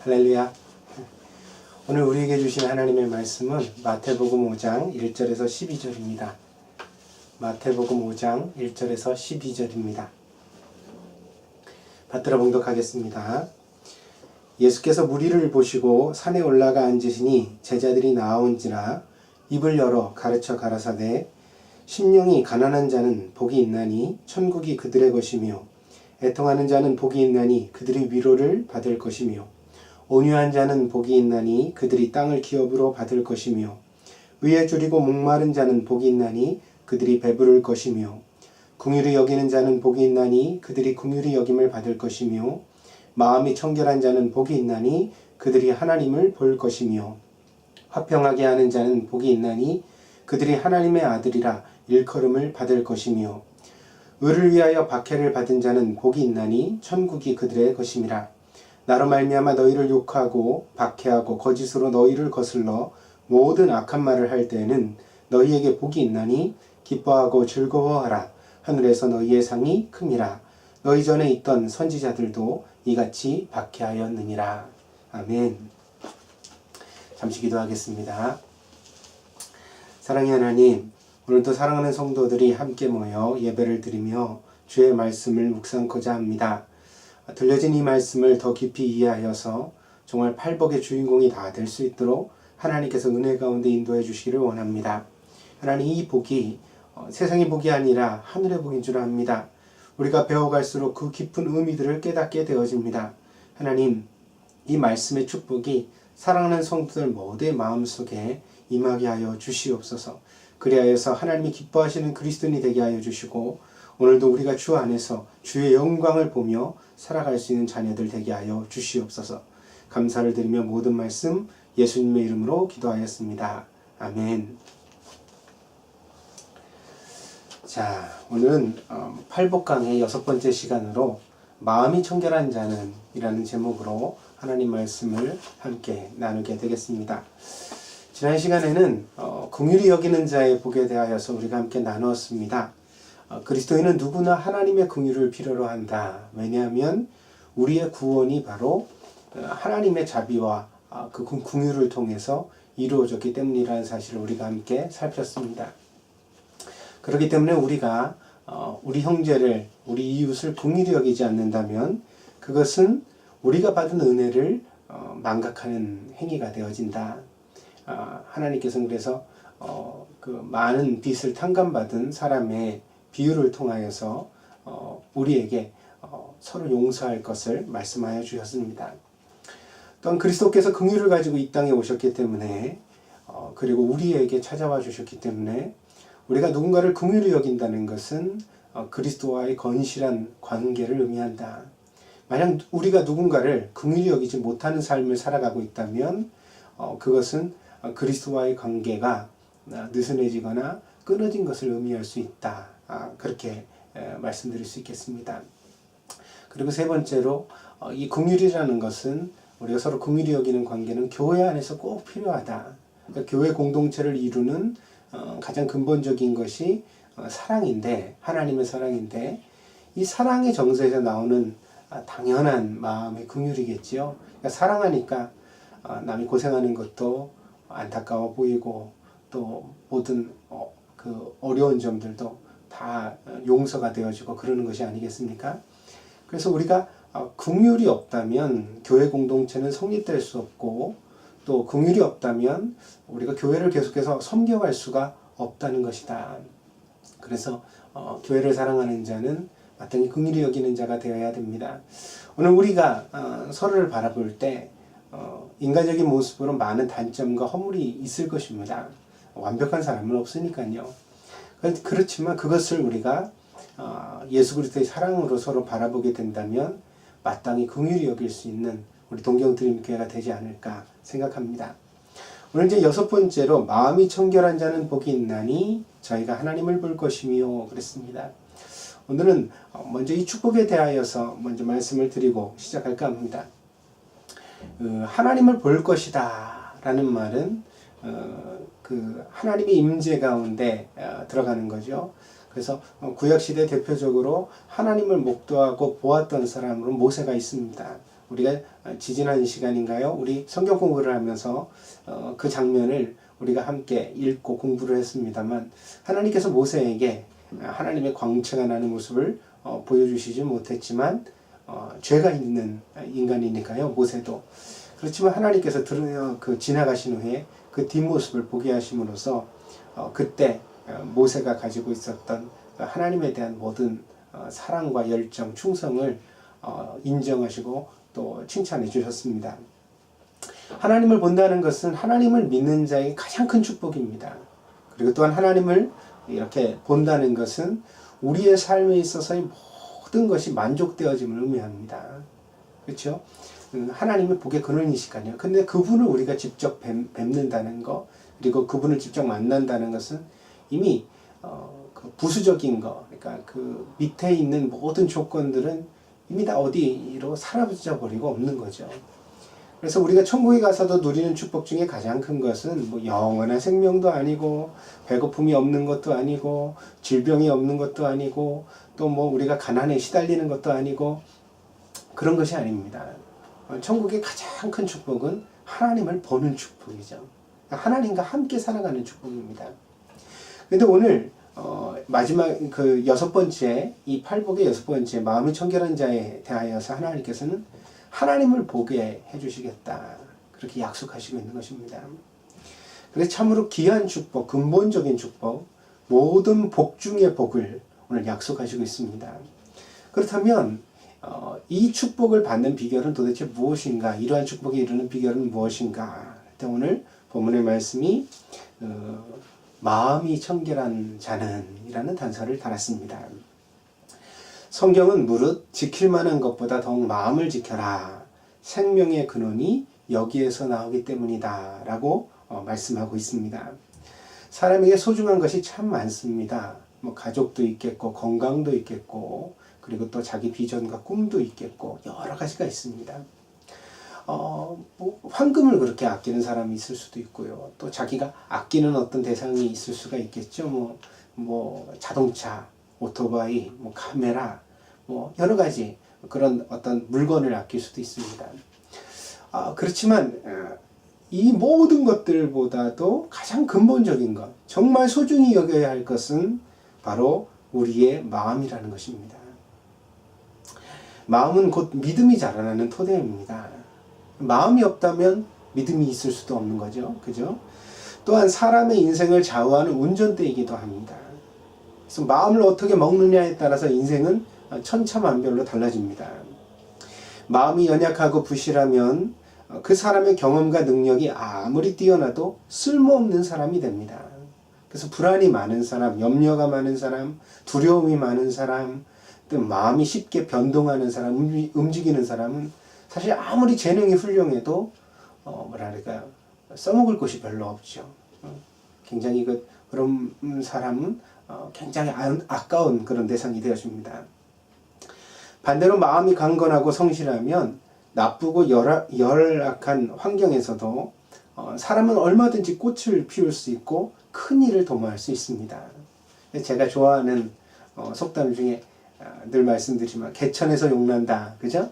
할렐루야. 오늘 우리에게 주신 하나님의 말씀은 마태복음 5장 1절에서 12절입니다. 마태복음 5장 1절에서 12절입니다. 받들어 봉독하겠습니다. 예수께서 무리를 보시고 산에 올라가 앉으시니 제자들이 나아온지라 입을 열어 가르쳐 가라사대 심령이 가난한 자는 복이 있나니 천국이 그들의 것이며 애통하는 자는 복이 있나니 그들이 위로를 받을 것이며 온유한 자는 복이 있나니 그들이 땅을 기업으로 받을 것이며 의에 줄이고 목마른 자는 복이 있나니 그들이 배부를 것이며 긍휼히 여기는 자는 복이 있나니 그들이 긍휼히 여김을 받을 것이며 마음이 청결한 자는 복이 있나니 그들이 하나님을 볼 것이며 화평하게 하는 자는 복이 있나니 그들이 하나님의 아들이라 일컬음을 받을 것이며 의를 위하여 박해를 받은 자는 복이 있나니 천국이 그들의 것임이라. 나로 말미암아 너희를 욕하고 박해하고 거짓으로 너희를 거슬러 모든 악한 말을 할 때에는 너희에게 복이 있나니 기뻐하고 즐거워하라. 하늘에서 너희의 상이 큼이라. 너희 전에 있던 선지자들도 이같이 박해하였느니라. 아멘. 잠시 기도하겠습니다. 사랑의 하나님, 오늘도 사랑하는 성도들이 함께 모여 예배를 드리며 주의 말씀을 묵상코자 합니다. 들려진 이 말씀을 더 깊이 이해하여서 정말 팔복의 주인공이 다 될 수 있도록 하나님께서 은혜 가운데 인도해 주시기를 원합니다. 하나님, 이 복이 세상의 복이 아니라 하늘의 복인 줄 압니다. 우리가 배워갈수록 그 깊은 의미들을 깨닫게 되어집니다. 하나님, 이 말씀의 축복이 사랑하는 성도들 모두의 마음속에 임하게 하여 주시옵소서. 그리하여서 하나님이 기뻐하시는 그리스도인이 되게 하여 주시고 오늘도 우리가 주 안에서 주의 영광을 보며 살아갈 수 있는 자녀들 되게 하여 주시옵소서. 감사를 드리며 모든 말씀 예수님의 이름으로 기도하였습니다. 아멘. 자, 오늘은 팔복강의 6번째 시간으로 마음이 청결한 자는 이라는 제목으로 하나님 말씀을 함께 나누게 되겠습니다. 지난 시간에는 긍휼히 여기는 자의 복에 대하여서 우리가 함께 나누었습니다. 그리스도인은 누구나 하나님의 긍휼을 필요로 한다. 왜냐하면 우리의 구원이 바로 하나님의 자비와 그 긍휼을 통해서 이루어졌기 때문이라는 사실을 우리가 함께 살폈습니다. 그렇기 때문에 우리가 우리 형제를, 우리 이웃을 긍휼히 여기지 않는다면 그것은 우리가 받은 은혜를 망각하는 행위가 되어진다. 하나님께서는 그래서 그 많은 빚을 탕감받은 사람의 비유를 통하여서 우리에게 서로 용서할 것을 말씀하여 주셨습니다. 또한 그리스도께서 긍휼을 가지고 이 땅에 오셨기 때문에 그리고 우리에게 찾아와 주셨기 때문에 우리가 누군가를 긍휼히 여긴다는 것은 그리스도와의 건실한 관계를 의미한다. 만약 우리가 누군가를 긍휼히 여기지 못하는 삶을 살아가고 있다면 그것은 그리스도와의 관계가 느슨해지거나 끊어진 것을 의미할 수 있다. 그렇게 말씀드릴 수 있겠습니다. 그리고 세 번째로 이 긍휼이라는 것은 우리가 서로 긍휼히 여기는 관계는 교회 안에서 꼭 필요하다. 그러니까 교회 공동체를 이루는 가장 근본적인 것이 사랑인데, 하나님의 사랑인데, 이 사랑의 정서에서 나오는 당연한 마음의 긍휼이겠지요. 그러니까 사랑하니까 남이 고생하는 것도 안타까워 보이고 또 모든 그 어려운 점들도 다 용서가 되어지고 그러는 것이 아니겠습니까? 그래서 우리가 긍휼이 없다면 교회 공동체는 성립될 수 없고 또 긍휼이 없다면 우리가 교회를 계속해서 섬겨갈 수가 없다는 것이다. 그래서 교회를 사랑하는 자는 마땅히 긍휼히 여기는 자가 되어야 됩니다. 오늘 우리가 서로를 바라볼 때 인간적인 모습으로 많은 단점과 허물이 있을 것입니다. 완벽한 사람은 없으니까요. 그렇지만 그것을 우리가 예수 그리스도의 사랑으로 서로 바라보게 된다면 마땅히 긍휼히 여길 수 있는 우리 동경드림교회가 되지 않을까 생각합니다. 오늘 이제 6번째로 마음이 청결한 자는 복이 있나니 저희가 하나님을 볼 것이며 그랬습니다. 오늘은 먼저 이 축복에 대하여서 먼저 말씀을 드리고 시작할까 합니다. 하나님을 볼 것이다 라는 말은 그 하나님의 임재 가운데 들어가는 거죠. 그래서 구약시대 대표적으로 하나님을 목도하고 보았던 사람으로 모세가 있습니다. 우리가 지지난 시간인가요? 우리 성경 공부를 하면서 그 장면을 우리가 함께 읽고 공부를 했습니다만, 하나님께서 모세에게 하나님의 광채가 나는 모습을 보여주시지 못했지만 죄가 있는 인간이니까요, 모세도. 그렇지만 하나님께서 지나가신 후에 그 뒷모습을 보게 하심으로써 그때 모세가 가지고 있었던 하나님에 대한 모든 사랑과 열정, 충성을 인정하시고 또 칭찬해 주셨습니다. 하나님을 본다는 것은 하나님을 믿는 자의 가장 큰 축복입니다. 그리고 또한 하나님을 이렇게 본다는 것은 우리의 삶에 있어서의 모든 것이 만족되어짐을 의미합니다. 그렇죠? 하나님의 복의 근원이시까요. 근데 그분을 우리가 직접 뵙는다는 거, 그리고 그분을 직접 만난다는 것은 이미 그 부수적인 거, 그러니까 그 밑에 있는 모든 조건들은 이미 다 어디로 사라져 버리고 없는 거죠. 그래서 우리가 천국에 가서도 누리는 축복 중에 가장 큰 것은 뭐 영원한 생명도 아니고, 배고픔이 없는 것도 아니고, 질병이 없는 것도 아니고, 또 뭐 우리가 가난에 시달리는 것도 아니고, 그런 것이 아닙니다. 천국의 가장 큰 축복은 하나님을 보는 축복이죠. 하나님과 함께 살아가는 축복입니다. 근데 오늘 마지막 그 6번째, 이 팔복의 6번째 마음이 청결한 자에 대하여서 하나님께서는 하나님을 보게 해주시겠다, 그렇게 약속하시고 있는 것입니다. 그래서 참으로 귀한 축복, 근본적인 축복, 모든 복 중의 복을 오늘 약속하시고 있습니다. 그렇다면 이 축복을 받는 비결은 도대체 무엇인가? 이러한 축복에 이르는 비결은 무엇인가? 오늘 본문의 말씀이 마음이 청결한 자는 이라는 단서를 달았습니다. 성경은 무릇 지킬 만한 것보다 더욱 마음을 지켜라, 생명의 근원이 여기에서 나오기 때문이다 라고 말씀하고 있습니다. 사람에게 소중한 것이 참 많습니다. 뭐 가족도 있겠고, 건강도 있겠고, 그리고 또 자기 비전과 꿈도 있겠고, 여러 가지가 있습니다. 뭐 황금을 그렇게 아끼는 사람이 있을 수도 있고요. 또 자기가 아끼는 어떤 대상이 있을 수가 있겠죠. 뭐 자동차, 오토바이, 뭐 카메라, 뭐 여러 가지 그런 어떤 물건을 아낄 수도 있습니다. 그렇지만 이 모든 것들보다도 가장 근본적인 것, 정말 소중히 여겨야 할 것은 바로 우리의 마음이라는 것입니다. 마음은 곧 믿음이 자라나는 토대입니다. 마음이 없다면 믿음이 있을 수도 없는 거죠. 그죠? 또한 사람의 인생을 좌우하는 운전대이기도 합니다. 그래서 마음을 어떻게 먹느냐에 따라서 인생은 천차만별로 달라집니다. 마음이 연약하고 부실하면 그 사람의 경험과 능력이 아무리 뛰어나도 쓸모없는 사람이 됩니다. 그래서 불안이 많은 사람, 염려가 많은 사람, 두려움이 많은 사람, 또 마음이 쉽게 변동하는 사람, 움직이는 사람은 사실 아무리 재능이 훌륭해도 뭐랄까요, 써먹을 곳이 별로 없죠. 굉장히 그런 사람은 굉장히 아까운 그런 대상이 되어집니다. 반대로 마음이 강건하고 성실하면 나쁘고 열악한 환경에서도 사람은 얼마든지 꽃을 피울 수 있고 큰 일을 도모할 수 있습니다. 제가 좋아하는 속담 중에 늘 말씀드리지만 개천에서 용난다, 그죠?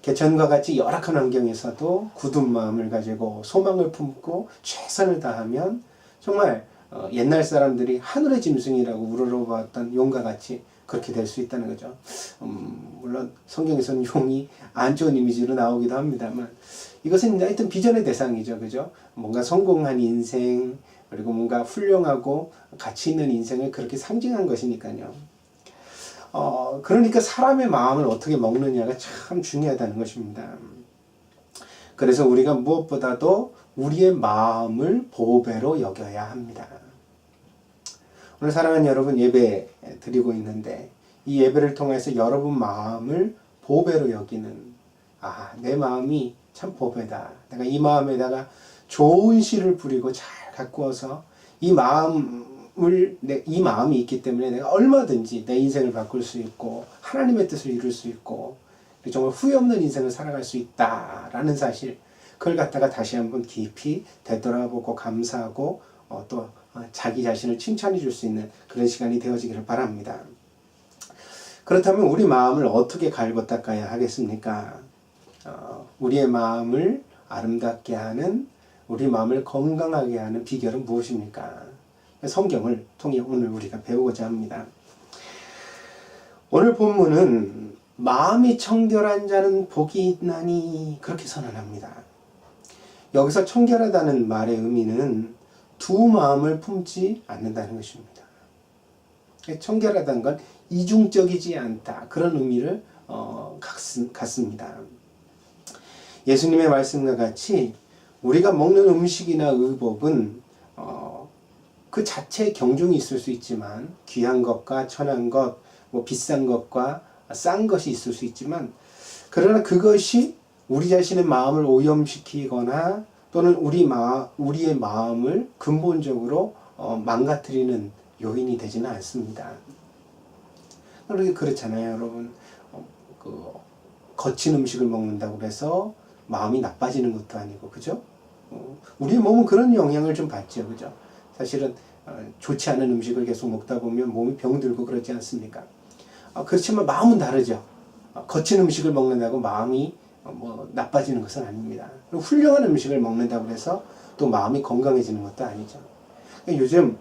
개천과 같이 열악한 환경에서도 굳은 마음을 가지고 소망을 품고 최선을 다하면 정말 옛날 사람들이 하늘의 짐승이라고 우러러봤던 용과 같이 그렇게 될 수 있다는 거죠. 물론 성경에서는 용이 안 좋은 이미지로 나오기도 합니다만, 이것은 하여튼 비전의 대상이죠. 그죠? 뭔가 성공한 인생, 그리고 뭔가 훌륭하고 가치 있는 인생을 그렇게 상징한 것이니까요. 그러니까 사람의 마음을 어떻게 먹느냐가 참 중요하다는 것입니다. 그래서 우리가 무엇보다도 우리의 마음을 보배로 여겨야 합니다. 오늘 사랑하는 여러분, 예배 드리고 있는데 이 예배를 통해서 여러분 마음을 보배로 여기는, 내 마음이 참 보배다, 내가 이 마음에다가 좋은 씨를 뿌리고 잘 가꾸어서 이 마음이 있기 때문에 내가 얼마든지 내 인생을 바꿀 수 있고 하나님의 뜻을 이룰 수 있고 정말 후회 없는 인생을 살아갈 수 있다라는 사실, 그걸 갖다가 다시 한번 깊이 되돌아보고 감사하고 또 자기 자신을 칭찬해 줄 수 있는 그런 시간이 되어지기를 바랍니다. 그렇다면 우리 마음을 어떻게 갈고 닦아야 하겠습니까? 우리의 마음을 아름답게 하는, 우리 마음을 건강하게 하는 비결은 무엇입니까? 성경을 통해 오늘 우리가 배우고자 합니다. 오늘 본문은 마음이 청결한 자는 복이 있나니 그렇게 선언합니다. 여기서 청결하다는 말의 의미는 두 마음을 품지 않는다는 것입니다. 청결하다는 건 이중적이지 않다, 그런 의미를 갖습니다. 예수님의 말씀과 같이 우리가 먹는 음식이나 의복은 그 자체의 경중이 있을 수 있지만, 귀한 것과 천한 것, 비싼 것과 싼 것이 있을 수 있지만, 그러나 그것이 우리 자신의 마음을 오염시키거나 또는 우리의 마음을 근본적으로 망가뜨리는 요인이 되지는 않습니다. 그렇잖아요, 여러분. 거친 음식을 먹는다고 해서 마음이 나빠지는 것도 아니고, 그죠? 우리의 몸은 그런 영향을 좀 받죠, 그죠? 사실은 좋지 않은 음식을 계속 먹다 보면 몸이 병들고 그러지 않습니까? 그렇지만 마음은 다르죠. 거친 음식을 먹는다고 마음이 나빠지는 것은 아닙니다. 훌륭한 음식을 먹는다고 해서 또 마음이 건강해지는 것도 아니죠. 요즘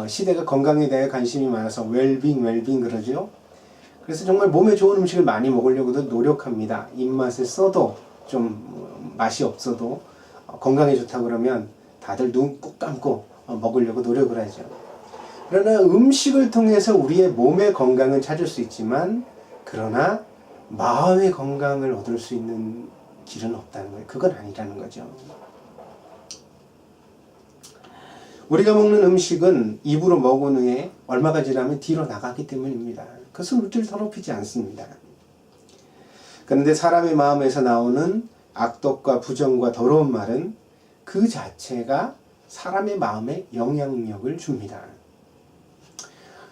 시대가 건강에 대해 관심이 많아서 웰빙 그러죠. 그래서 정말 몸에 좋은 음식을 많이 먹으려고도 노력합니다. 입맛에 써도 좀 맛이 없어도 건강에 좋다 그러면 다들 눈 꾹 감고 먹으려고 노력을 하죠. 그러나 음식을 통해서 우리의 몸의 건강은 찾을 수 있지만, 그러나 마음의 건강을 얻을 수 있는 길은 없다는 거예요. 그건 아니라는 거죠. 우리가 먹는 음식은 입으로 먹은 후에 얼마가 지나면 뒤로 나가기 때문입니다. 그것은 물질을 더럽히지 않습니다. 그런데 사람의 마음에서 나오는 악독과 부정과 더러운 말은 그 자체가 사람의 마음에 영향력을 줍니다.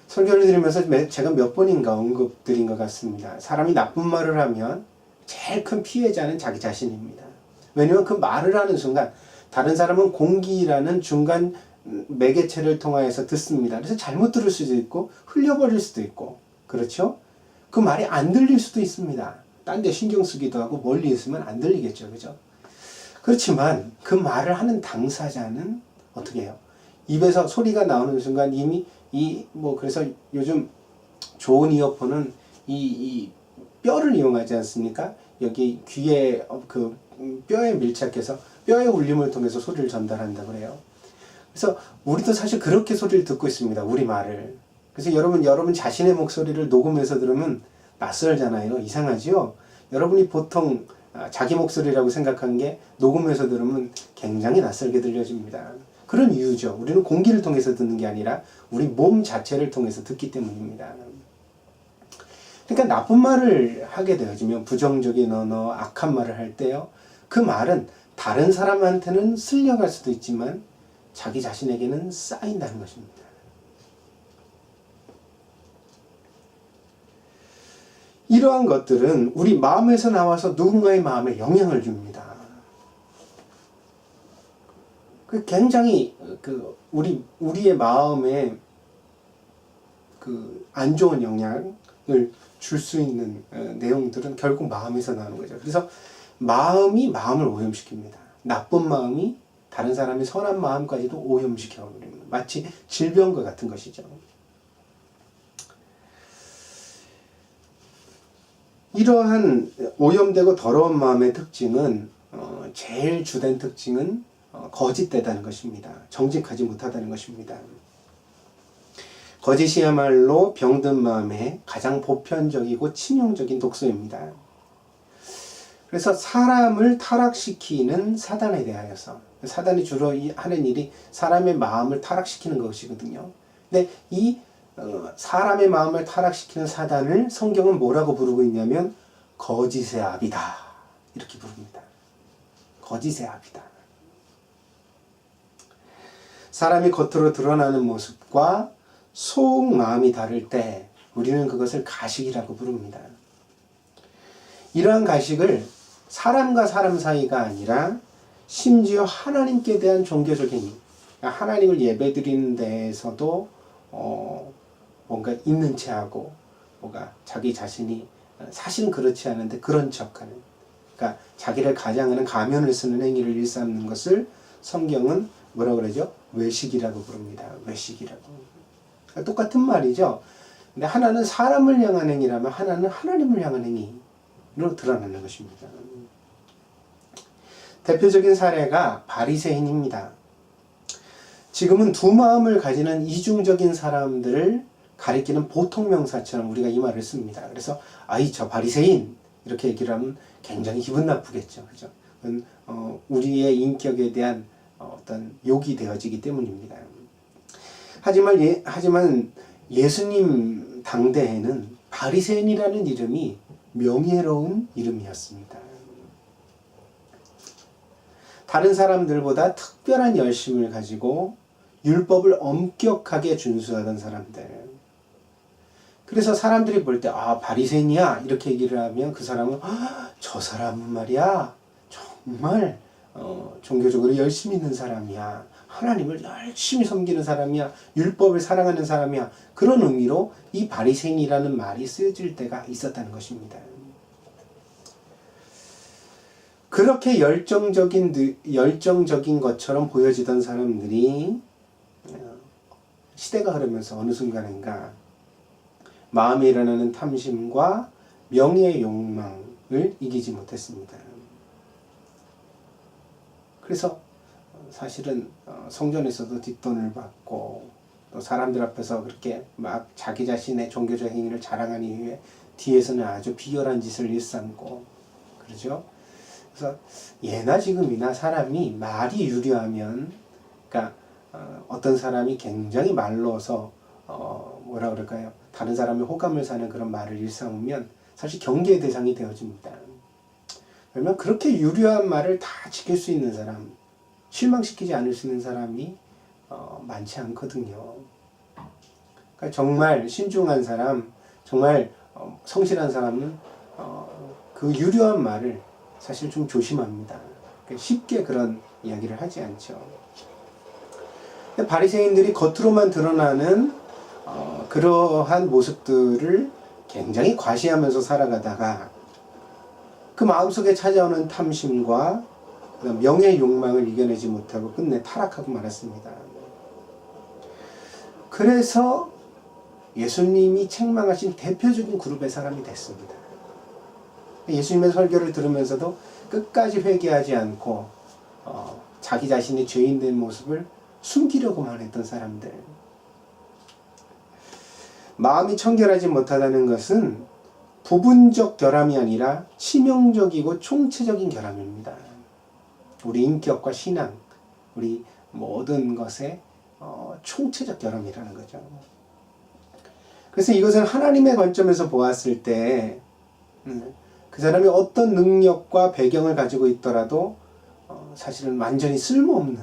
설교를 드리면서 제가 몇 번인가 언급드린 것 같습니다. 사람이 나쁜 말을 하면 제일 큰 피해자는 자기 자신입니다. 왜냐하면 그 말을 하는 순간 다른 사람은 공기라는 중간 매개체를 통하여서 듣습니다. 그래서 잘못 들을 수도 있고 흘려버릴 수도 있고, 그렇죠? 그 말이 안 들릴 수도 있습니다. 딴 데 신경 쓰기도 하고 멀리 있으면 안 들리겠죠, 그죠? 그렇지만 그 말을 하는 당사자는 어떻게 해요? 입에서 소리가 나오는 순간 이미 그래서 요즘 좋은 이어폰은 이 뼈를 이용하지 않습니까? 여기 귀에 그 뼈에 밀착해서 뼈의 울림을 통해서 소리를 전달한다고 그래요. 그래서 우리도 사실 그렇게 소리를 듣고 있습니다. 우리 말을. 그래서 여러분 자신의 목소리를 녹음해서 들으면 낯설잖아요. 이상하죠? 여러분이 보통 자기 목소리라고 생각한 게 녹음해서 들으면 굉장히 낯설게 들려집니다. 그런 이유죠. 우리는 공기를 통해서 듣는 게 아니라 우리 몸 자체를 통해서 듣기 때문입니다. 그러니까 나쁜 말을 하게 되어지면, 부정적인 언어, 악한 말을 할 때요, 그 말은 다른 사람한테는 쓸려갈 수도 있지만 자기 자신에게는 쌓인다는 것입니다. 이러한 것들은 우리 마음에서 나와서 누군가의 마음에 영향을 줍니다. 굉장히 우리의 마음에 안 좋은 영향을 줄 수 있는 내용들은 결국 마음에서 나오는 거죠. 그래서 마음이 마음을 오염시킵니다. 나쁜 마음이 다른 사람의 선한 마음까지도 오염시켜버립니다. 마치 질병과 같은 것이죠. 이러한 오염되고 더러운 마음의 특징은 제일 주된 특징은 거짓되다는 것입니다. 정직하지 못하다는 것입니다. 거짓이야말로 병든 마음의 가장 보편적이고 치명적인 독소입니다. 그래서 사람을 타락시키는 사단에 대하여서, 사단이 주로 하는 일이 사람의 마음을 타락시키는 것이거든요. 근데 이 사람의 마음을 타락시키는 사단을 성경은 뭐라고 부르고 있냐면 거짓의 아비다, 이렇게 부릅니다. 거짓의 아비다. 사람이 겉으로 드러나는 모습과 속 마음이 다를 때 우리는 그것을 가식이라고 부릅니다. 이러한 가식을 사람과 사람 사이가 아니라 심지어 하나님께 대한 종교적인, 하나님을 예배드리는 데에서도 뭔가 있는 체하고 뭔가 자기 자신이 사실은 그렇지 않은데 그런 척하는, 그러니까 자기를 가장하는 가면을 쓰는 행위를 일삼는 것을 성경은 뭐라고 그러죠? 외식이라고 부릅니다. 외식이라고. 그러니까 똑같은 말이죠. 근데 하나는 사람을 향한 행위라면 하나는 하나님을 향한 행위로 드러나는 것입니다. 대표적인 사례가 바리새인입니다. 지금은 두 마음을 가지는 이중적인 사람들을 가리키는 보통 명사처럼 우리가 이 말을 씁니다. 그래서 아이 저 바리새인 이렇게 얘기를 하면 굉장히 기분 나쁘겠죠. 그죠? 우리의 인격에 대한 어떤 욕이 되어지기 때문입니다. 하지만 예수님 당대에는 바리새인이라는 이름이 명예로운 이름이었습니다. 다른 사람들보다 특별한 열심을 가지고 율법을 엄격하게 준수하던 사람들. 그래서 사람들이 볼 때 바리새인이야 이렇게 얘기를 하면 그 사람은 저 사람은 말이야 정말 종교적으로 열심히 있는 사람이야. 하나님을 열심히 섬기는 사람이야. 율법을 사랑하는 사람이야. 그런 의미로 이 바리새인이라는 말이 쓰여질 때가 있었다는 것입니다. 그렇게 열정적인 것처럼 보여지던 사람들이 시대가 흐르면서 어느 순간인가 마음에 일어나는 탐심과 명예의 욕망을 이기지 못했습니다. 그래서 사실은 성전에서도 뒷돈을 받고 또 사람들 앞에서 그렇게 막 자기 자신의 종교적 행위를 자랑한 이후에 뒤에서는 아주 비열한 짓을 일삼고 그러죠. 그래서 예나 지금이나 사람이 말이 유려하면 그러니까 어떤 사람이 굉장히 말로서 뭐라 그럴까요? 다른 사람의 호감을 사는 그런 말을 일삼으면 사실 경계의 대상이 되어집니다. 왜냐면 그렇게 유려한 말을 다 지킬 수 있는 사람, 실망시키지 않을 수 있는 사람이 많지 않거든요. 그러니까 정말 신중한 사람, 정말 성실한 사람은 그 유려한 말을 사실 좀 조심합니다. 그러니까 쉽게 그런 이야기를 하지 않죠. 근데 바리새인들이 겉으로만 드러나는 그러한 모습들을 굉장히 과시하면서 살아가다가 그 마음속에 찾아오는 탐심과 명예의 욕망을 이겨내지 못하고 끝내 타락하고 말았습니다. 그래서 예수님이 책망하신 대표적인 그룹의 사람이 됐습니다. 예수님의 설교를 들으면서도 끝까지 회개하지 않고 자기 자신이 죄인된 모습을 숨기려고만 했던 사람들. 마음이 청결하지 못하다는 것은 부분적 결함이 아니라 치명적이고 총체적인 결함입니다. 우리 인격과 신앙, 우리 모든 것의 총체적 결함이라는 거죠. 그래서 이것은 하나님의 관점에서 보았을 때 그 사람이 어떤 능력과 배경을 가지고 있더라도 사실은 완전히 쓸모없는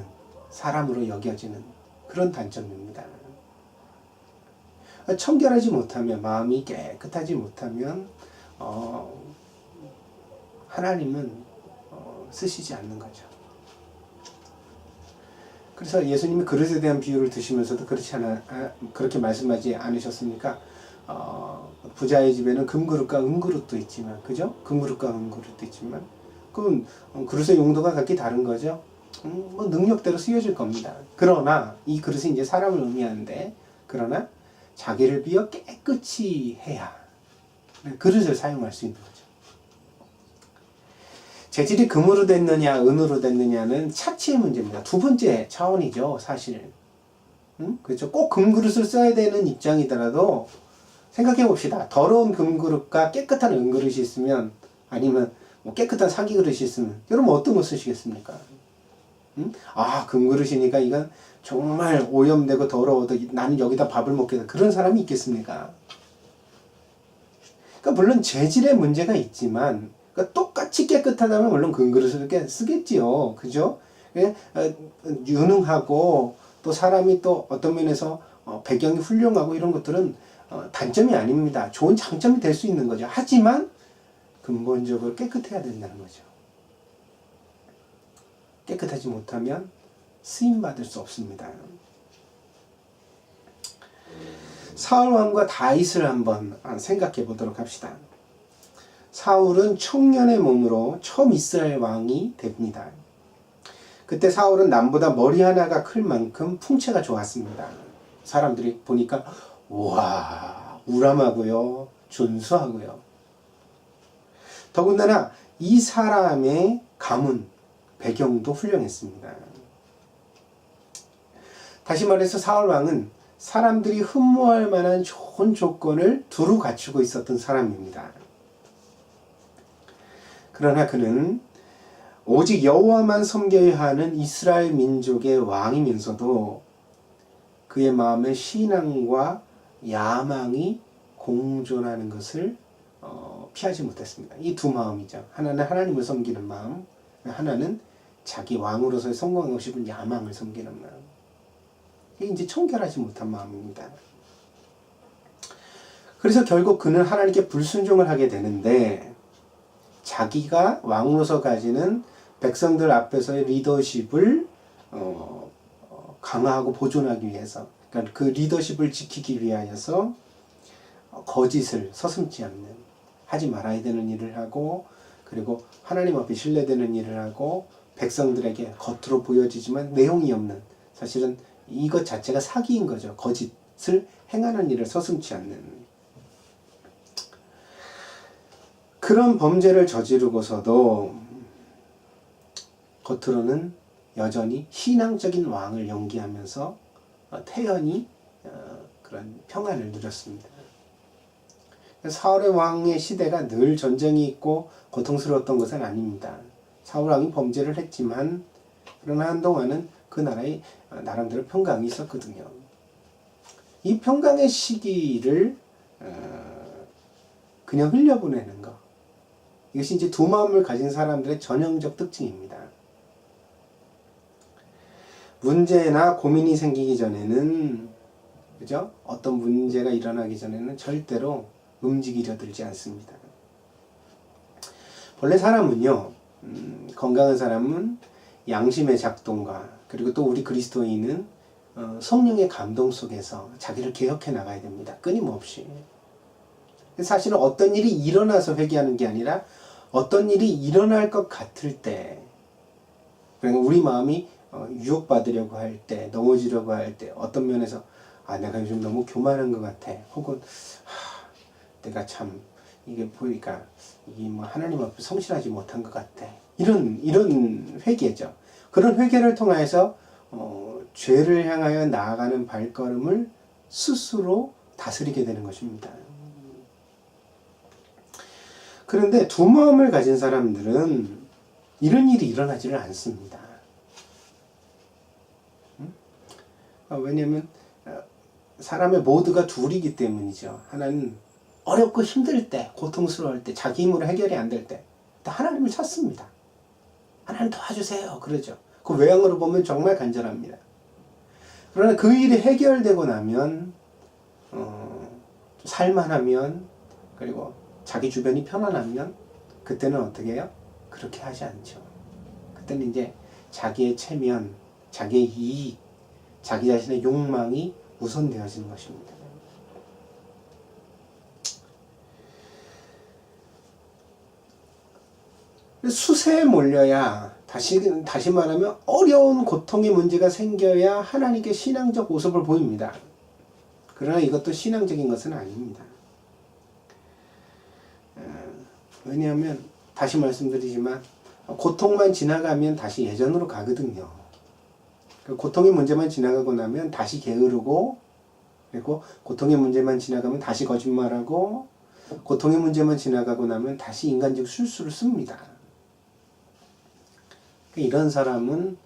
사람으로 여겨지는 그런 단점입니다. 청결하지 못하면, 마음이 깨끗하지 못하면 하나님은 쓰시지 않는 거죠. 그래서 예수님이 그릇에 대한 비유를 드시면서도 그렇게 말씀하지 않으셨습니까? 부자의 집에는 금그릇과 은그릇도 있지만, 그죠? 금그릇과 은그릇도 있지만, 그건 그릇의 용도가 각기 다른 거죠. 뭐 능력대로 쓰여질 겁니다. 그러나 이 그릇이 이제 사람을 의미하는데, 그러나 자기를 비워 깨끗이 해야 그릇을 사용할 수 있는 거죠. 재질이 금으로 됐느냐 은으로 됐느냐는 차치의 문제입니다. 두 번째 차원이죠, 사실. 그렇죠. 꼭 금그릇을 써야 되는 입장이더라도 생각해 봅시다. 더러운 금그릇과 깨끗한 은그릇이 있으면, 아니면 뭐 깨끗한 사기 그릇이 있으면, 여러분 어떤 거 쓰시겠습니까? 금그릇이니까 이건 정말 오염되고 더러워도 나는 여기다 밥을 먹겠다, 그런 사람이 있겠습니까? 그러니까 물론 재질의 문제가 있지만, 그러니까 똑같이 깨끗하다면 물론 금그릇을 이렇게 쓰겠지요. 그죠? 유능하고 또 사람이 또 어떤 면에서 배경이 훌륭하고 이런 것들은 단점이 아닙니다. 좋은 장점이 될 수 있는 거죠. 하지만 근본적으로 깨끗해야 된다는 거죠. 깨끗하지 못하면 쓰임받을 수 없습니다. 사울 왕과 다윗을 한번 생각해 보도록 합시다. 사울은 청년의 몸으로 처음 이스라엘 왕이 됩니다. 그때 사울은 남보다 머리 하나가 클 만큼 풍채가 좋았습니다. 사람들이 보니까 와, 우람하고요, 준수하고요. 더군다나 이 사람의 가문, 배경도 훌륭했습니다. 다시 말해서 사울 왕은 사람들이 흠모할 만한 좋은 조건을 두루 갖추고 있었던 사람입니다. 그러나 그는 오직 여호와만 섬겨야 하는 이스라엘 민족의 왕이면서도 그의 마음에 신앙과 야망이 공존하는 것을 피하지 못했습니다. 이 두 마음이죠. 하나는 하나님을 섬기는 마음, 하나는 자기 왕으로서의 성공하고 싶은 야망을 섬기는 마음. 이게 이제 청결하지 못한 마음입니다. 그래서 결국 그는 하나님께 불순종을 하게 되는데, 자기가 왕으로서 가지는 백성들 앞에서의 리더십을 강화하고 보존하기 위해서, 그러니까 그 리더십을 지키기 위하여서 거짓을 서슴지 않는, 하지 말아야 되는 일을 하고, 그리고 하나님 앞에 신뢰되는 일을 하고, 백성들에게 겉으로 보여지지만 내용이 없는, 사실은 이것 자체가 사기인 거죠. 거짓을 행하는 일을 서슴지 않는 그런 범죄를 저지르고서도 겉으로는 여전히 신앙적인 왕을 연기하면서 태연히 그런 평화를 누렸습니다. 사울의 왕의 시대가 늘 전쟁이 있고 고통스러웠던 것은 아닙니다. 사울 왕이 범죄를 했지만 그러나 한동안은 그 나라에 나름대로 평강이 있었거든요. 이 평강의 시기를 그냥 흘려보내는 것, 이것이 이제 두 마음을 가진 사람들의 전형적 특징입니다. 문제나 고민이 생기기 전에는, 그죠? 어떤 문제가 일어나기 전에는 절대로 움직이려 들지 않습니다. 원래 사람은요, 건강한 사람은 양심의 작동과, 그리고 또 우리 그리스도인은 성령의 감동 속에서 자기를 개혁해 나가야 됩니다. 끊임없이. 사실은 어떤 일이 일어나서 회개하는 게 아니라 어떤 일이 일어날 것 같을 때, 그러니까 우리 마음이 유혹받으려고 할 때, 넘어지려고 할 때, 어떤 면에서 내가 요즘 너무 교만한 것 같아, 혹은 내가 참 이게 보니까 이게 뭐 하나님 앞에 성실하지 못한 것 같아, 이런 회개죠. 그런 회개를 통해서 죄를 향하여 나아가는 발걸음을 스스로 다스리게 되는 것입니다. 그런데 두 마음을 가진 사람들은 이런 일이 일어나지를 않습니다. 왜냐하면 사람의 모두가 둘이기 때문이죠. 하나는 어렵고 힘들 때, 고통스러울 때, 자기 힘으로 해결이 안 될 때 하나님을 찾습니다. 하나님 도와주세요, 그러죠. 그 외형으로 보면 정말 간절합니다. 그러나 그 일이 해결되고 나면 살만하면, 그리고 자기 주변이 편안하면 그때는 어떻게 해요? 그렇게 하지 않죠. 그때는 이제 자기의 체면, 자기의 이익, 자기 자신의 욕망이 우선되어지는 것입니다. 수세에 몰려야, 다시 말하면 어려운 고통의 문제가 생겨야 하나님께 신앙적 모습을 보입니다. 그러나 이것도 신앙적인 것은 아닙니다. 왜냐하면 다시 말씀드리지만 고통만 지나가면 다시 예전으로 가거든요. 고통의 문제만 지나가고 나면 다시 게으르고, 그리고 고통의 문제만 지나가면 다시 거짓말하고, 고통의 문제만 지나가고 나면 다시 인간적 실수를 씁니다. 이런 사람은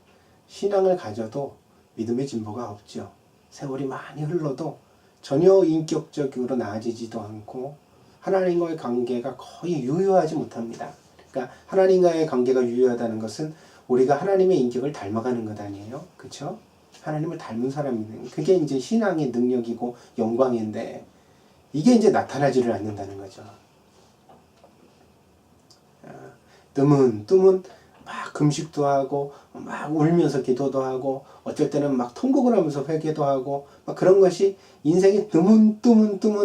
신앙을 가져도 믿음의 진보가 없죠. 세월이 많이 흘러도 전혀 인격적으로 나아지지도 않고 하나님과의 관계가 거의 유효하지 못합니다. 그러니까 하나님과의 관계가 유효하다는 것은 우리가 하나님의 인격을 닮아가는 것 아니에요? 그렇죠? 하나님을 닮은 사람이네. 그게 이제 신앙의 능력이고 영광인데, 이게 이제 나타나지를 않는다는 거죠. 뜸은 막 금식도 하고, 막 울면서 기도도 하고, 어쩔 때는 막 통곡을 하면서 회개도 하고, 막 그런 것이 인생에 뜨문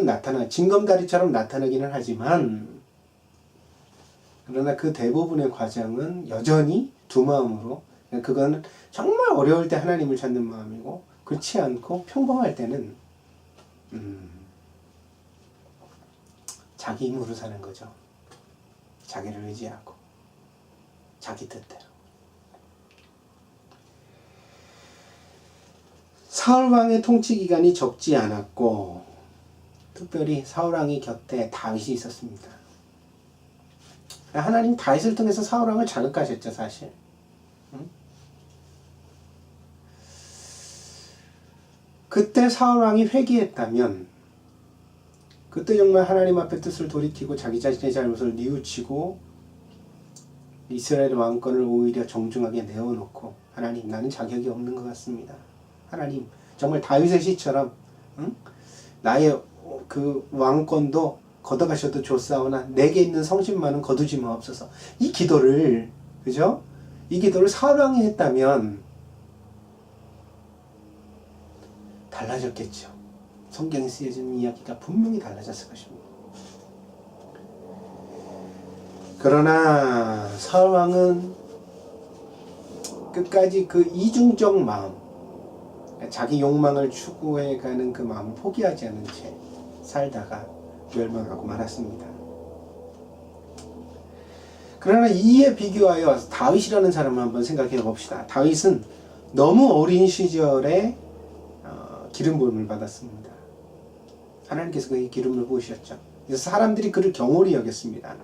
나타나, 징검다리처럼 나타나기는 하지만, 그러나 그 대부분의 과정은 여전히 두 마음으로, 그건 정말 어려울 때 하나님을 찾는 마음이고, 그렇지 않고 평범할 때는 자기 힘으로 사는 거죠. 자기를 의지하고 자기 뜻대로. 사울 왕의 통치 기간이 적지 않았고, 특별히 사울 왕의 곁에 다윗이 있었습니다. 하나님 다윗을 통해서 사울 왕을 자극하셨죠, 사실. 그때 사울 왕이 회개했다면, 그때 정말 하나님 앞에 뜻을 돌이키고 자기 자신의 잘못을 뉘우치고 이스라엘 왕권을 오히려 정중하게 내어놓고, 하나님, 나는 자격이 없는 것 같습니다. 하나님, 정말 다윗의 시처럼 나의 그 왕권도 걷어가셔도 좋사오나 내게 있는 성심만은 거두지 마옵소서. 이 기도를, 그죠? 이 기도를 사울 왕이 했다면 달라졌겠죠. 성경에 쓰여진 이야기가 분명히 달라졌을 것입니다. 그러나 사울 왕은 끝까지 그 이중적 마음, 자기 욕망을 추구해가는 그 마음을 포기하지 않은 채 살다가 멸망하고 말았습니다. 그러나 이에 비교하여 다윗이라는 사람을 한번 생각해 봅시다. 다윗은 너무 어린 시절에 기름 부음을 받았습니다. 하나님께서 그에게 기름을 부으셨죠. 그래서 사람들이 그를 경홀히 여겼습니다.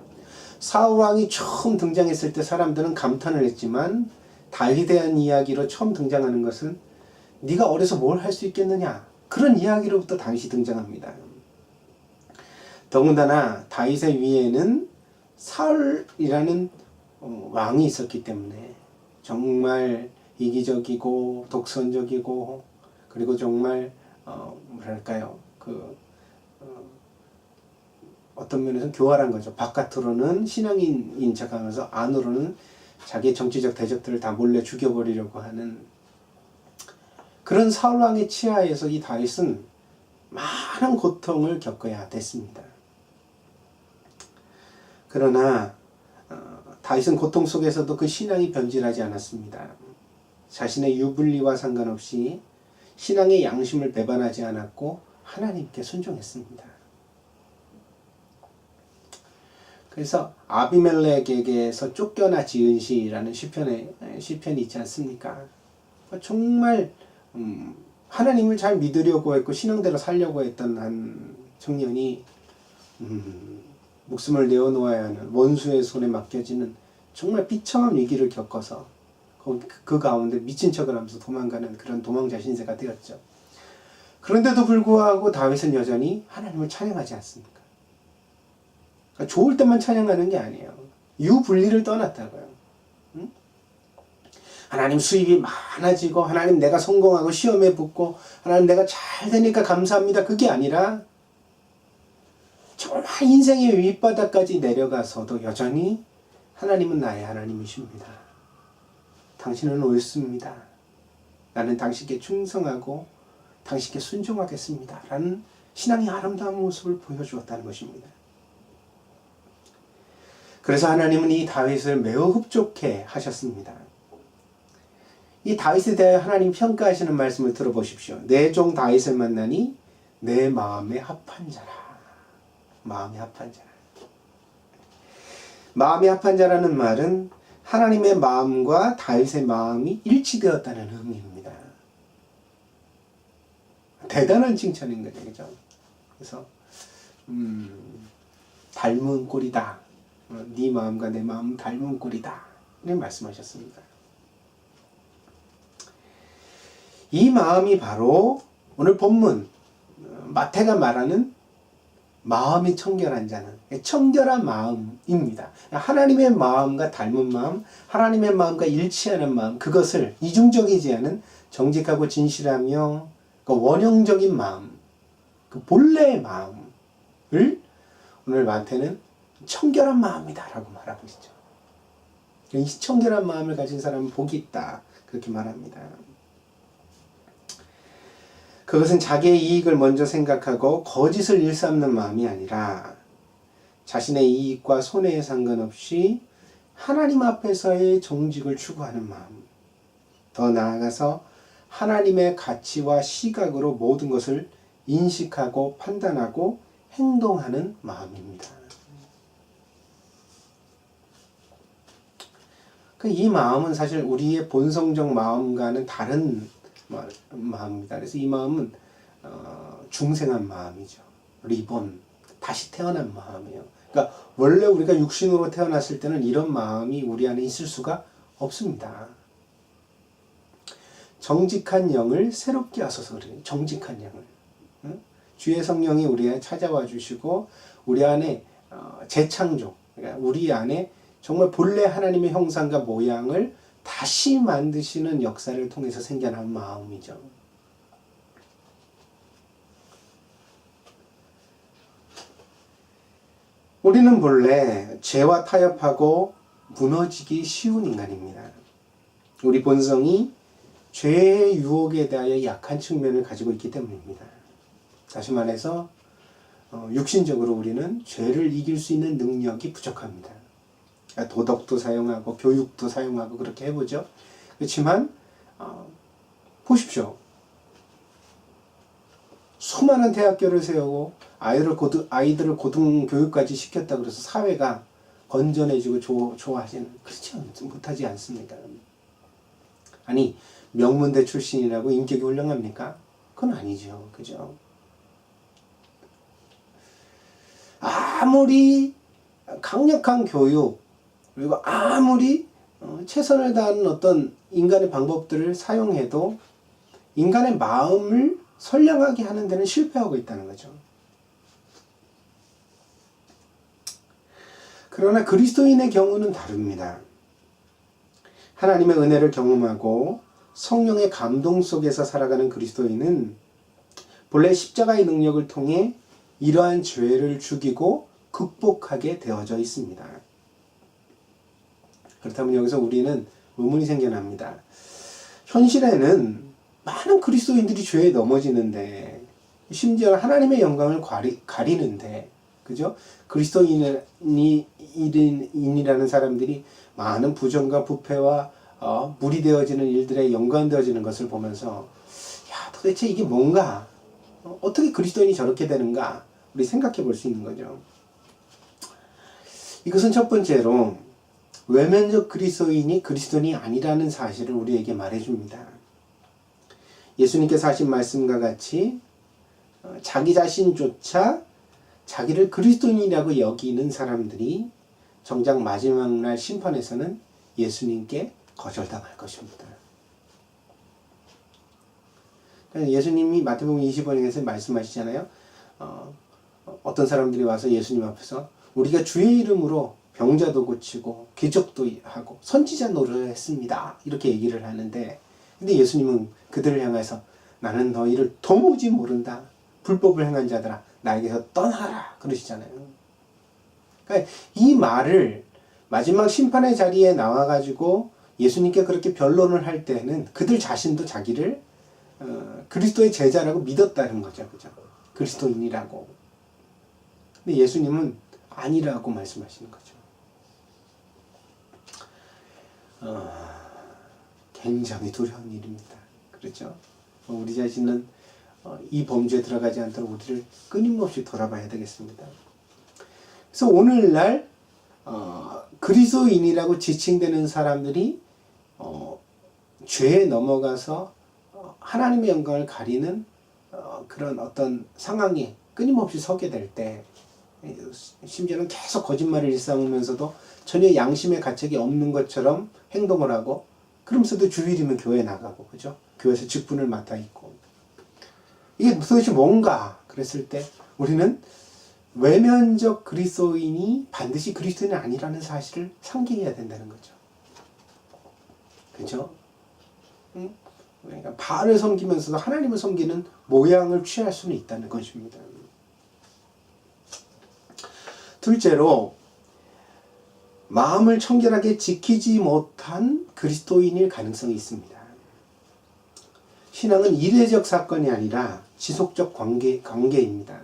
사울 왕이 처음 등장했을 때 사람들은 감탄을 했지만, 다윗에 대한 이야기로 처음 등장하는 것은 네가 어려서 뭘 할 수 있겠느냐, 그런 이야기로부터 다윗이 등장합니다. 더군다나 다윗의 위에는 사울이라는 왕이 있었기 때문에 정말 이기적이고 독선적이고, 그리고 정말 뭐랄까요, 어떤 면에서는 교활한 거죠. 바깥으로는 신앙인인 척하면서 안으로는 자기의 정치적 대적들을 다 몰래 죽여버리려고 하는 그런 사울 왕의 치하에서 이 다윗은 많은 고통을 겪어야 됐습니다. 그러나 다윗은 고통 속에서도 그 신앙이 변질하지 않았습니다. 자신의 유불리와 상관없이 신앙의 양심을 배반하지 않았고 하나님께 순종했습니다. 그래서 아비멜렉에게서 쫓겨나 지은 시라는 시편이 있지 않습니까? 정말 하나님을 잘 믿으려고 했고 신앙대로 살려고 했던 한 청년이 목숨을 내어놓아야 하는 원수의 손에 맡겨지는 정말 비참한 위기를 겪어서 그 가운데 미친 척을 하면서 도망가는 그런 도망자 신세가 되었죠. 그런데도 불구하고 다윗은 여전히 하나님을 찬양하지 않습니까? 그러니까 좋을 때만 찬양하는 게 아니에요. 유불리를 떠났다고요. 응? 하나님 수입이 많아지고, 하나님 내가 성공하고 시험에 붙고, 하나님 내가 잘 되니까 감사합니다, 그게 아니라 정말 인생의 윗바닥까지 내려가서도 여전히 하나님은 나의 하나님이십니다. 당신은 옳습니다. 나는 당신께 충성하고 당신께 순종하겠습니다. 라는 신앙의 아름다운 모습을 보여주었다는 것입니다. 그래서 하나님은 이 다윗을 매우 흡족해 하셨습니다. 이 다윗에 대하여 하나님 평가하시는 말씀을 들어보십시오. 내 종 다윗을 만나니 내 마음에 합한 자라. 마음에 합한 자라. 마음에 합한 자라는 말은 하나님의 마음과 다윗의 마음이 일치되었다는 의미입니다. 대단한 칭찬인 거죠, 그죠? 그래서 닮은 꼴이다. 네 마음과 내 마음 닮은 꼴이다. 이렇게 말씀하셨습니다. 이 마음이 바로 오늘 본문 마태가 말하는 마음이 청결한 자는 청결한 마음입니다. 하나님의 마음과 닮은 마음, 하나님의 마음과 일치하는 마음, 그것을 이중적이지 않은 정직하고 진실하며 그 원형적인 마음, 그 본래의 마음을 오늘 마태는 청결한 마음이다 라고 말하고 있죠. 이 청결한 마음을 가진 사람은 복이 있다, 그렇게 말합니다. 그것은 자기의 이익을 먼저 생각하고 거짓을 일삼는 마음이 아니라 자신의 이익과 손해에 상관없이 하나님 앞에서의 정직을 추구하는 마음, 더 나아가서 하나님의 가치와 시각으로 모든 것을 인식하고 판단하고 행동하는 마음입니다. 이 마음은 사실 우리의 본성적 마음과는 다른 마음입니다. 그래서 이 마음은 중생한 마음이죠. 리본, 다시 태어난 마음이에요. 그러니까 원래 우리가 육신으로 태어났을 때는 이런 마음이 우리 안에 있을 수가 없습니다. 정직한 영을 새롭게 하소서 그래요. 정직한 영을. 주의 성령이 우리에 찾아와 주시고 우리 안에 재창조, 그러니까 우리 안에 정말 본래 하나님의 형상과 모양을 다시 만드시는 역사를 통해서 생겨난 마음이죠. 우리는 본래 죄와 타협하고 무너지기 쉬운 인간입니다. 우리 본성이 죄의 유혹에 대하여 약한 측면을 가지고 있기 때문입니다. 다시 말해서 육신적으로 우리는 죄를 이길 수 있는 능력이 부족합니다. 도덕도 사용하고 교육도 사용하고 그렇게 해보죠. 그렇지만 보십시오. 수많은 대학교를 세우고 아이들을 고등교육까지 시켰다고 해서 사회가 건전해지고 좋아하지는 그렇지 못하지 않습니까? 아니 명문대 출신이라고 인격이 훌륭합니까? 그건 아니죠. 그죠? 아무리 강력한 교육 그리고 아무리 최선을 다하는 어떤 인간의 방법들을 사용해도 인간의 마음을 선량하게 하는 데는 실패하고 있다는 거죠. 그러나 그리스도인의 경우는 다릅니다. 하나님의 은혜를 경험하고 성령의 감동 속에서 살아가는 그리스도인은 본래 십자가의 능력을 통해 이러한 죄를 죽이고 극복하게 되어져 있습니다. 그렇다면 여기서 우리는 의문이 생겨납니다. 현실에는 많은 그리스도인들이 죄에 넘어지는데 심지어 하나님의 영광을 가리는데 그죠? 그리스도인이라는 사람들이 많은 부정과 부패와 무리되어지는 일들에 연관되어지는 것을 보면서 야 도대체 이게 뭔가 어떻게 그리스도인이 저렇게 되는가 우리 생각해 볼 수 있는 거죠. 이것은 첫 번째로 외면적 그리스도인이 그리스도인이 아니라는 사실을 우리에게 말해줍니다. 예수님께서 하신 말씀과 같이 자기 자신조차 자기를 그리스도인이라고 여기는 사람들이 정작 마지막 날 심판에서는 예수님께 거절당할 것입니다. 예수님이 마태복음 25장에서 말씀하시잖아요. 어떤 사람들이 와서 예수님 앞에서 우리가 주의 이름으로 병자도 고치고 기적도 하고 선지자 노릇을 했습니다. 이렇게 얘기를 하는데 근데 예수님은 그들을 향해서 나는 너희를 도무지 모른다. 불법을 행한 자들아 나에게서 떠나라 그러시잖아요. 그러니까 이 말을 마지막 심판의 자리에 나와가지고 예수님께 그렇게 변론을 할 때는 그들 자신도 자기를 그리스도의 제자라고 믿었다는 거죠. 그죠? 그리스도인이라고. 근데 예수님은 아니라고 말씀하시는 거죠. 굉장히 두려운 일입니다. 그렇죠? 우리 자신은 이 범죄에 들어가지 않도록 우리를 끊임없이 돌아봐야 되겠습니다. 그래서 오늘날 그리스도인이라고 지칭되는 사람들이 죄에 넘어가서 하나님의 영광을 가리는 그런 어떤 상황에 끊임없이 서게 될 때 심지어는 계속 거짓말을 일삼으면서도 전혀 양심의 가책이 없는 것처럼 행동을 하고 그러면서도 주일이면 교회 나가고 그죠? 교회에서 직분을 맡아 있고 이게 도대체 뭔가 그랬을 때 우리는 외면적 그리스도인이 반드시 그리스도인이 아니라는 사실을 상기해야 된다는 거죠. 그죠? 그러니까 바알을 섬기면서도 하나님을 섬기는 모양을 취할 수는 있다는 것입니다. 둘째로 마음을 청결하게 지키지 못한 그리스도인일 가능성이 있습니다. 신앙은 이례적 사건이 아니라 지속적 관계입니다.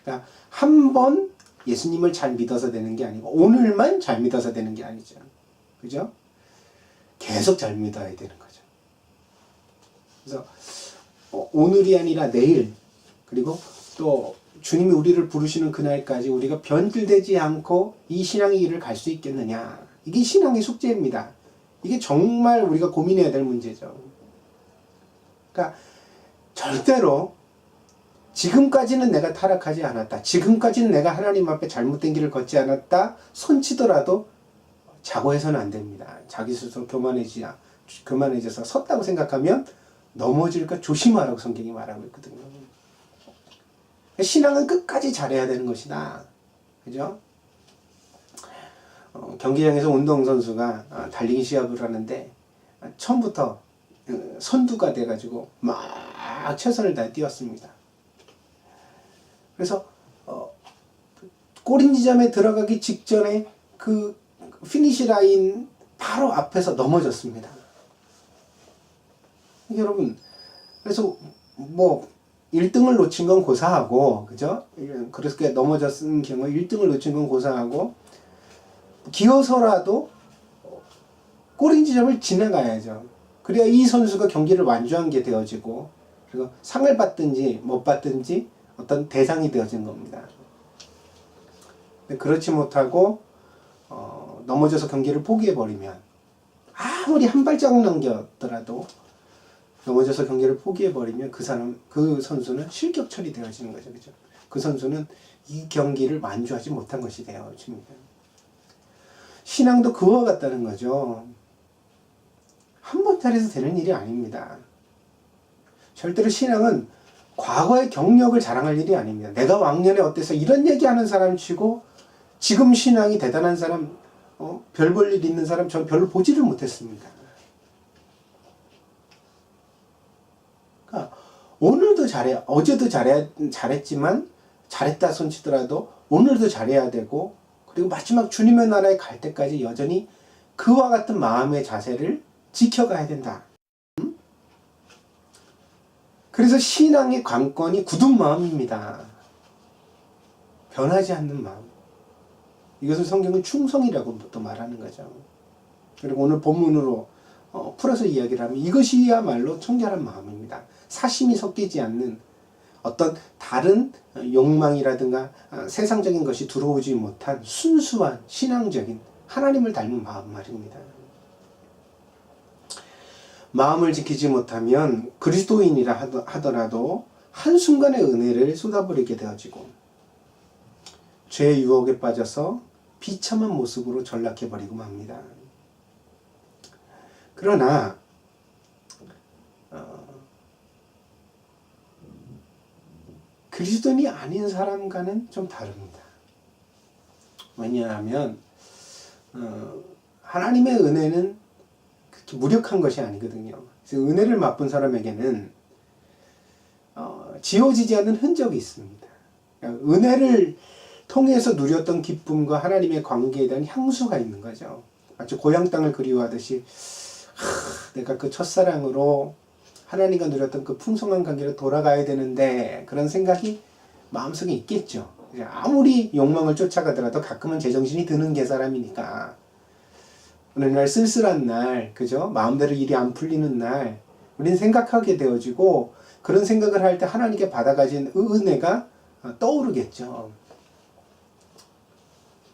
그러니까 한 번 예수님을 잘 믿어서 되는 게 아니고 오늘만 잘 믿어서 되는 게 아니죠. 그죠? 계속 잘 믿어야 되는 거죠. 그래서 오늘이 아니라 내일, 그리고 또 주님이 우리를 부르시는 그날까지 우리가 변질되지 않고 이 신앙의 길을 갈 수 있겠느냐. 이게 신앙의 숙제입니다. 이게 정말 우리가 고민해야 될 문제죠. 그러니까 절대로 지금까지는 내가 타락하지 않았다, 지금까지는 내가 하나님 앞에 잘못된 길을 걷지 않았다 손치더라도 자고해서는 안 됩니다. 자기 스스로 교만해져서 섰다고 생각하면 넘어질까 조심하라고 성경이 말하고 있거든요. 신앙은 끝까지 잘해야 되는 것이다. 그죠? 경기장에서 운동선수가 달리기 시합을 하는데 처음부터 선두가 돼가지고 막 최선을 다해 뛰었습니다. 그래서 골인 지점에 들어가기 직전에 그 피니시 라인 바로 앞에서 넘어졌습니다. 여러분, 그래서 뭐 1등을 놓친 건 고사하고, 그죠? 그래서 넘어졌은 경우에 1등을 놓친 건 고사하고, 기어서라도 골인 지점을 지나가야죠. 그래야 이 선수가 경기를 완주한 게 되어지고, 그리고 상을 받든지 못 받든지 어떤 대상이 되어진 겁니다. 그렇지 못하고 넘어져서 경기를 포기해버리면, 아무리 한 발자국 남겼더라도 넘어져서 경기를 포기해버리면 그 선수는 실격 처리되어지는 거죠. 그죠? 그 선수는 이 경기를 완주하지 못한 것이 되어집니다. 신앙도 그와 같다는 거죠. 한 번짜리에서 되는 일이 아닙니다. 절대로 신앙은 과거의 경력을 자랑할 일이 아닙니다. 내가 왕년에 어때서 이런 얘기하는 사람 치고 지금 신앙이 대단한 사람, 별 볼 일 있는 사람 전 별로 보지를 못했습니다. 그러니까 오늘도 어제도 잘했지만 잘했다 손치더라도 오늘도 잘해야 되고, 그리고 마지막 주님의 나라에 갈 때까지 여전히 그와 같은 마음의 자세를 지켜가야 된다. 그래서 신앙의 관건이 굳은 마음입니다. 변하지 않는 마음. 이것을 성경은 충성이라고 또 말하는 거죠. 그리고 오늘 본문으로 풀어서 이야기를 하면 이것이야말로 청결한 마음입니다. 사심이 섞이지 않는 어떤 다른 욕망이라든가 세상적인 것이 들어오지 못한 순수한 신앙적인 하나님을 닮은 마음 말입니다. 마음을 지키지 못하면 그리스도인이라 하더라도 한순간의 은혜를 쏟아버리게 되어지고 죄의 유혹에 빠져서 비참한 모습으로 전락해버리고 맙니다. 그러나 그리스도인이 아닌 사람과는 좀 다릅니다. 왜냐하면 하나님의 은혜는 그렇게 무력한 것이 아니거든요. 그래서 은혜를 맛본 사람에게는 지워지지 않는 흔적이 있습니다. 그러니까 은혜를 통해서 누렸던 기쁨과 하나님의 관계에 대한 향수가 있는 거죠. 마치 고향 땅을 그리워하듯이 내가 그 첫사랑으로 하나님과 누렸던 그 풍성한 관계로 돌아가야 되는데, 그런 생각이 마음속에 있겠죠. 아무리 욕망을 쫓아가더라도 가끔은 제정신이 드는 게 사람이니까, 어느 날 쓸쓸한 날, 그죠? 마음대로 일이 안 풀리는 날 우리는 생각하게 되어지고, 그런 생각을 할 때 하나님께 받아가진 은혜가 떠오르겠죠.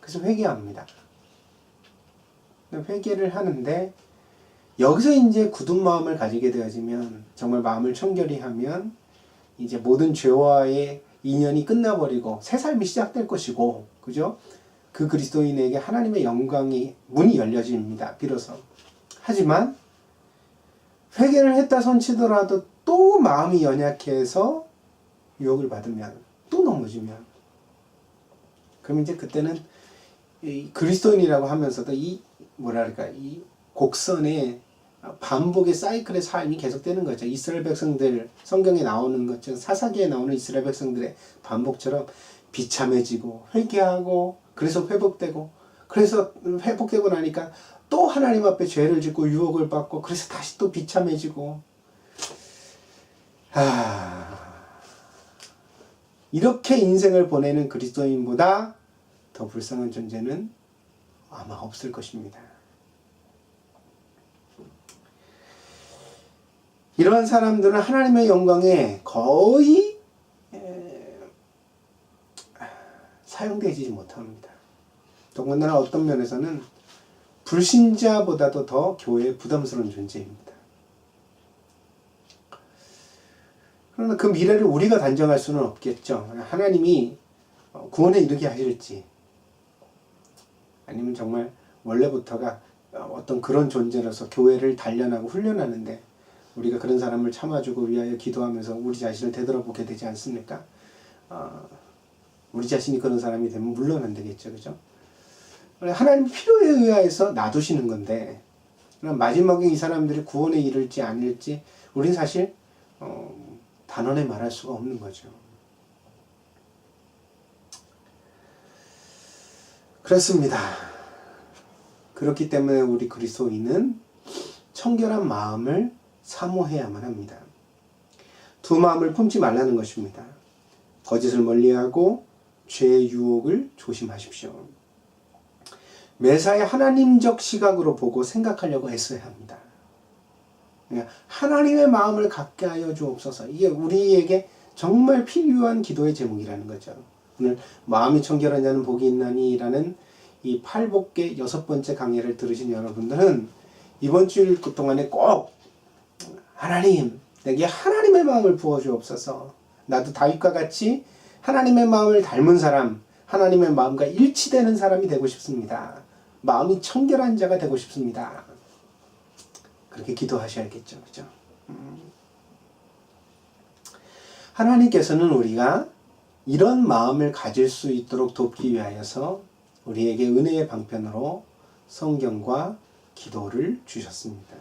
그래서 회개합니다. 회개를 하는데 여기서 이제 굳은 마음을 가지게 되어지면, 정말 마음을 청결히 하면 이제 모든 죄와의 인연이 끝나버리고 새 삶이 시작될 것이고, 그죠? 그 그리스도인에게 하나님의 영광이 문이 열려집니다. 비로소. 하지만 회개를 했다 손치더라도 또 마음이 연약해서 유혹을 받으면, 또 넘어지면, 그럼 이제 그때는 이 그리스도인이라고 하면서도 이 곡선의 반복의 사이클의 삶이 계속되는 거죠. 이스라엘 백성들, 성경에 나오는 것처럼, 사사기에 나오는 이스라엘 백성들의 반복처럼 비참해지고 회개하고, 그래서 회복되고, 그래서 회복되고 나니까 또 하나님 앞에 죄를 짓고 유혹을 받고, 그래서 다시 또 비참해지고. 이렇게 인생을 보내는 그리스도인보다 더 불쌍한 존재는 아마 없을 것입니다. 이러한 사람들은 하나님의 영광에 거의 사용되지 못합니다. 더군다나 어떤 면에서는 불신자보다도 더 교회에 부담스러운 존재입니다. 그러나 그 미래를 우리가 단정할 수는 없겠죠. 하나님이 구원에 이르게 하실지, 아니면 정말 원래부터가 어떤 그런 존재로서 교회를 단련하고 훈련하는데 우리가 그런 사람을 참아주고 위하여 기도하면서 우리 자신을 되돌아보게 되지 않습니까? 우리 자신이 그런 사람이 되면 물론 안 되겠죠. 그죠? 하나님 필요에 의해서 놔두시는 건데, 마지막에 이 사람들이 구원에 이를지 아닐지 우린 사실 단언에 말할 수가 없는 거죠. 그렇습니다. 그렇기 때문에 우리 그리스도인은 청결한 마음을 사모해야만 합니다. 두 마음을 품지 말라는 것입니다. 거짓을 멀리하고 죄의 유혹을 조심하십시오. 매사에 하나님적 시각으로 보고 생각하려고 애써야 합니다. 하나님의 마음을 갖게 하여 주옵소서. 이게 우리에게 정말 필요한 기도의 제목이라는 거죠. 오늘 마음이 청결한 자는 복이 있나니 라는 이 팔복계 6번째 강의를 들으신 여러분들은 이번 주일 동안에 꼭 하나님, 내게 하나님의 마음을 부어주옵소서. 나도 다윗과 같이 하나님의 마음을 닮은 사람, 하나님의 마음과 일치되는 사람이 되고 싶습니다. 마음이 청결한 자가 되고 싶습니다. 그렇게 기도하셔야겠죠. 그죠? 하나님께서는 우리가 이런 마음을 가질 수 있도록 돕기 위하여서 우리에게 은혜의 방편으로 성경과 기도를 주셨습니다.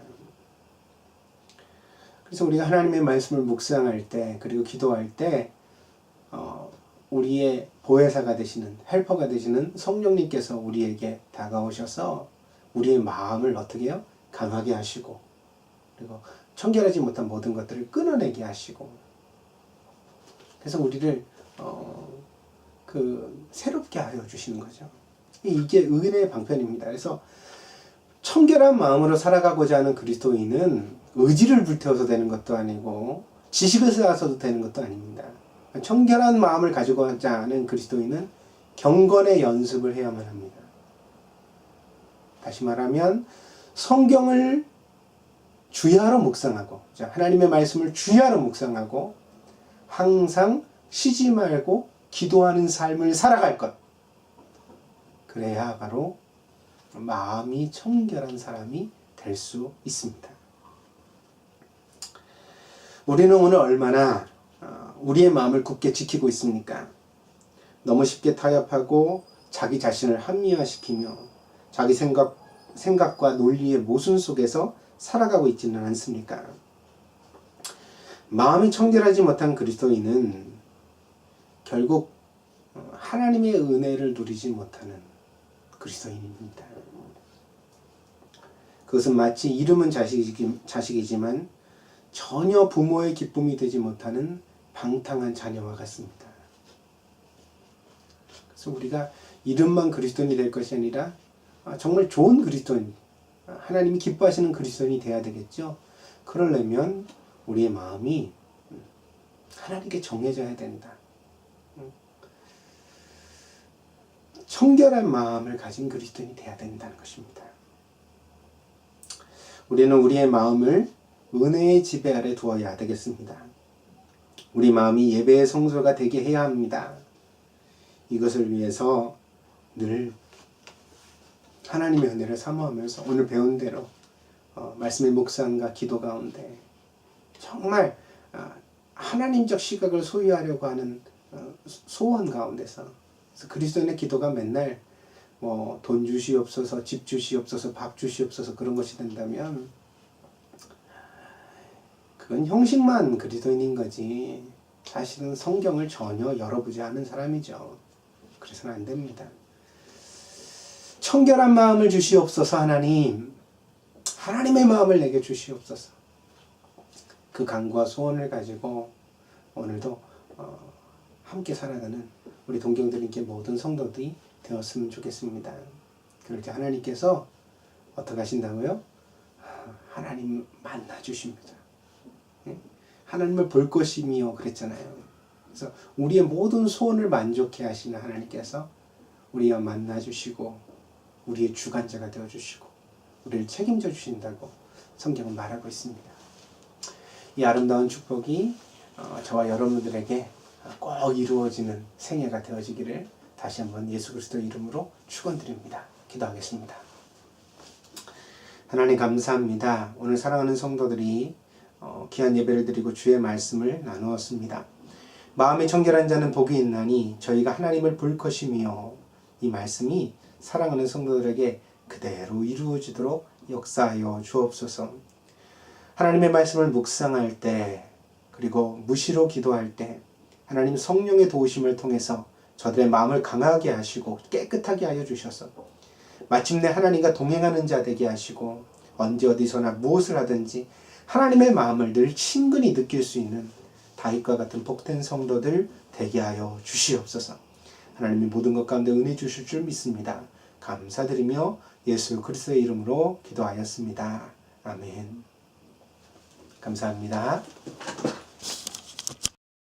그래서 우리가 하나님의 말씀을 묵상할 때, 그리고 기도할 때 우리의 보혜사가 되시는, 헬퍼가 되시는 성령님께서 우리에게 다가오셔서 우리의 마음을 어떻게 해요? 강하게 하시고, 그리고 청결하지 못한 모든 것들을 끊어내게 하시고, 그래서 우리를 새롭게 하여 주시는 거죠. 이게 은혜의 방편입니다. 그래서 청결한 마음으로 살아가고자 하는 그리스도인은 의지를 불태워서 되는 것도 아니고 지식을 쌓아서도 되는 것도 아닙니다. 청결한 마음을 가지고자 하는 그리스도인은 경건의 연습을 해야만 합니다. 다시 말하면 성경을 주야로 묵상하고, 하나님의 말씀을 주야로 묵상하고 항상 쉬지 말고 기도하는 삶을 살아갈 것. 그래야 바로 마음이 청결한 사람이 될 수 있습니다. 우리는 오늘 얼마나 우리의 마음을 굳게 지키고 있습니까? 너무 쉽게 타협하고 자기 자신을 합리화시키며 자기 생각과 논리의 모순 속에서 살아가고 있지는 않습니까? 마음이 청결하지 못한 그리스도인은 결국 하나님의 은혜를 누리지 못하는 그리스도인입니다. 그것은 마치 이름은 자식이지만 전혀 부모의 기쁨이 되지 못하는 방탕한 자녀와 같습니다. 그래서 우리가 이름만 그리스도인이 될 것이 아니라 정말 좋은 그리스도인, 하나님이 기뻐하시는 그리스도인이 돼야 되겠죠. 그러려면 우리의 마음이 하나님께 정해져야 된다. 청결한 마음을 가진 그리스도인이 돼야 된다는 것입니다. 우리는 우리의 마음을 은혜의 지배 아래 두어야 되겠습니다. 우리 마음이 예배의 성소가 되게 해야 합니다. 이것을 위해서 늘 하나님의 은혜를 사모하면서 오늘 배운 대로 말씀의 묵상과 기도 가운데 정말 하나님적 시각을 소유하려고 하는 소원 가운데서, 그래서 그리스도인의 기도가 맨날 돈 주시옵소서, 집 주시옵소서, 밥 주시옵소서 그런 것이 된다면 그건 형식만 그리스도인인 거지 사실은 성경을 전혀 열어보지 않은 사람이죠. 그래서는 안 됩니다. 청결한 마음을 주시옵소서. 하나님의 마음을 내게 주시옵소서. 그 간구와 소원을 가지고 오늘도 함께 살아가는 우리 동경들인께 모든 성도들이 되었으면 좋겠습니다. 그럴 때 하나님께서 어떻게 하신다고요? 하나님 만나 주십니다. 하나님을 볼 것이며 그랬잖아요. 그래서 우리의 모든 소원을 만족해 하시는 하나님께서 우리와 만나 주시고 우리의 주관자가 되어 주시고 우리를 책임져 주신다고 성경은 말하고 있습니다. 이 아름다운 축복이 저와 여러분들에게 꼭 이루어지는 생애가 되어지기를 다시 한번 예수 그리스도의 이름으로 축원드립니다. 기도하겠습니다. 하나님 감사합니다. 오늘 사랑하는 성도들이 귀한 예배를 드리고 주의 말씀을 나누었습니다. 마음이 청결한 자는 복이 있나니 저희가 하나님을 볼 것이며, 이 말씀이 사랑하는 성도들에게 그대로 이루어지도록 역사하여 주옵소서. 하나님의 말씀을 묵상할 때, 그리고 무시로 기도할 때 하나님 성령의 도우심을 통해서 저들의 마음을 강하게 하시고 깨끗하게 하여 주셔서 마침내 하나님과 동행하는 자 되게 하시고, 언제 어디서나 무엇을 하든지 하나님의 마음을 늘 친근히 느낄 수 있는 다윗과 같은 복된 성도들 되게 하여 주시옵소서. 하나님이 모든 것 가운데 은혜 주실 줄 믿습니다. 감사드리며 예수 그리스도의 이름으로 기도하였습니다. 아멘. 감사합니다.